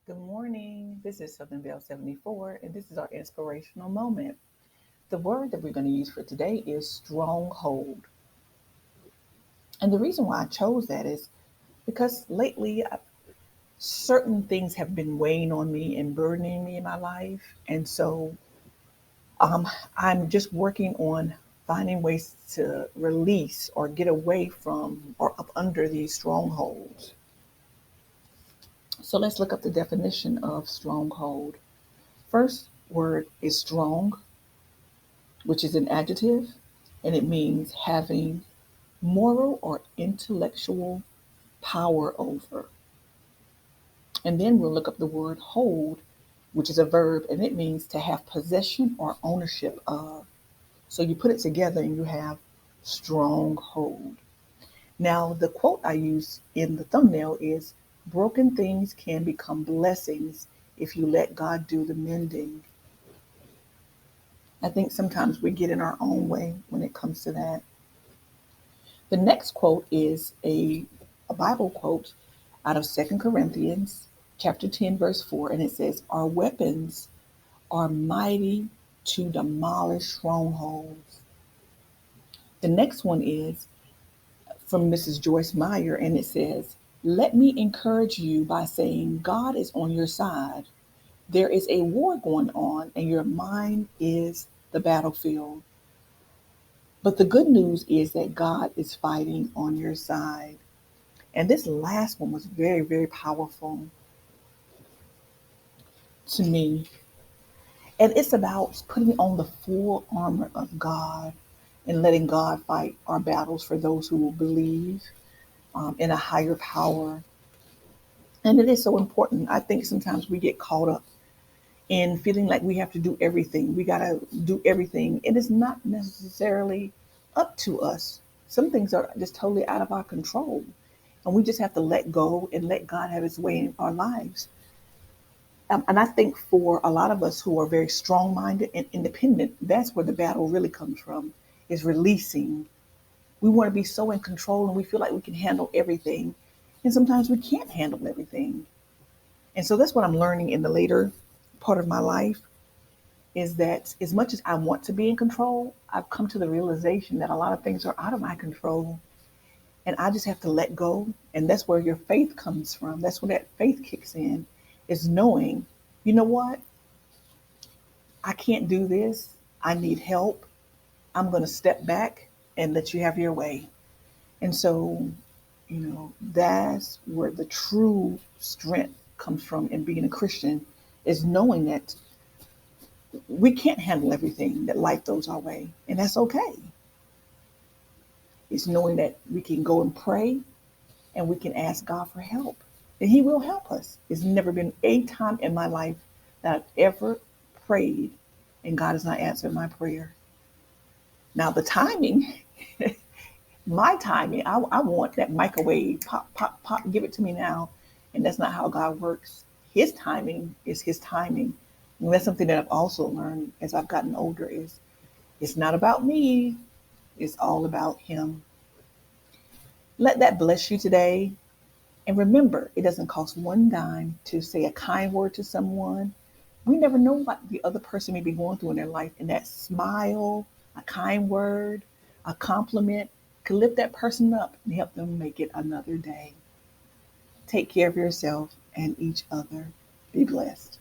Good morning. This is Southernbelle74, and this is our inspirational moment. The word that we're going to use for today is stronghold. And the reason why I chose that is because lately certain things have been weighing on me and burdening me in my life. And so um, I'm just working on finding ways to release or get away from or up under these strongholds. So let's look up the definition of stronghold. First word is strong, which is an adjective, and it means having moral or intellectual power over. And then we'll look up the word hold, which is a verb, and it means to have possession or ownership of. So you put it together and you have stronghold. Now, the quote I use in the thumbnail is broken things can become blessings if you let God do the mending. I think sometimes we get in our own way when it comes to that. The next quote is a Bible quote out of 2 Corinthians chapter 10, verse 4, and it says, our weapons are mighty to demolish strongholds. The next one is from Mrs. Joyce Meyer, and it says, let me encourage you by saying God is on your side. There is a war going on, and your mind is the battlefield. But the good news is that God is fighting on your side. And this last one was very, very powerful to me. And it's about putting on the full armor of God and letting God fight our battles for those who will believe in a higher power. And it is so important. I think sometimes we get caught up in feeling like we have to do everything. We got to do everything. It is not necessarily up to us. Some things are just totally out of our control. And we just have to let go and let God have his way in our lives. And I think for a lot of us who are very strong minded and independent, that's where the battle really comes from, is releasing. We want to be so in control and we feel like we can handle everything. And sometimes we can't handle everything. And so that's what I'm learning in the later part of my life is that as much as I want to be in control, I've come to the realization that a lot of things are out of my control. And I just have to let go. And that's where your faith comes from. That's where that faith kicks in, is knowing, you know what? I can't do this. I need help. I'm going to step back and let you have your way. And so, that's where the true strength comes from in being a Christian, is knowing that we can't handle everything that life throws our way. And that's okay. It's knowing that we can go and pray and we can ask God for help. And he will help us. There's never been a time in my life that I've ever prayed and God has not answered my prayer. Now, the timing, my timing, I want that microwave, pop, pop, pop, give it to me now. And that's not how God works. His timing is his timing. And that's something that I've also learned as I've gotten older is it's not about me. It's all about him. Let that bless you today. And remember, it doesn't cost one dime to say a kind word to someone. We never know what the other person may be going through in their life. And that smile, a kind word, a compliment can lift that person up and help them make it another day. Take care of yourself and each other. Be blessed.